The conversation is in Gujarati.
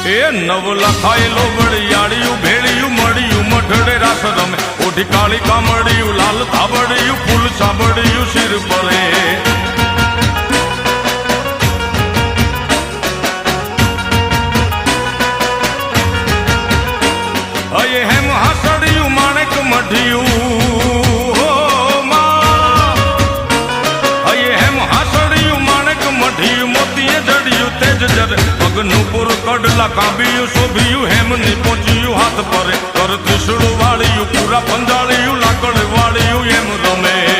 એ નવ લખાયેલો વડિયાળિયું ભેળિયું મળ્યું મઢડે રાસ રમે ઓઢી કાળી કામડિયું લાલ ધાબડિયું ફૂલ સાબડિયું શિર પરે અયે હેમ હાસડિયું માણેક મઢિયું અયે હેમ હાસડિયું માણેક મઢિયું મોતીએ જડિયું તેજ જરે પગનું પુર કડલા કાંબિયું શોભિયું હેમની પહોંચ્યું હાથ પરે કર ત્રિશુળ વાળિયું પૂરા પંજાળિયું લાકડ વાળિયું એમ રમે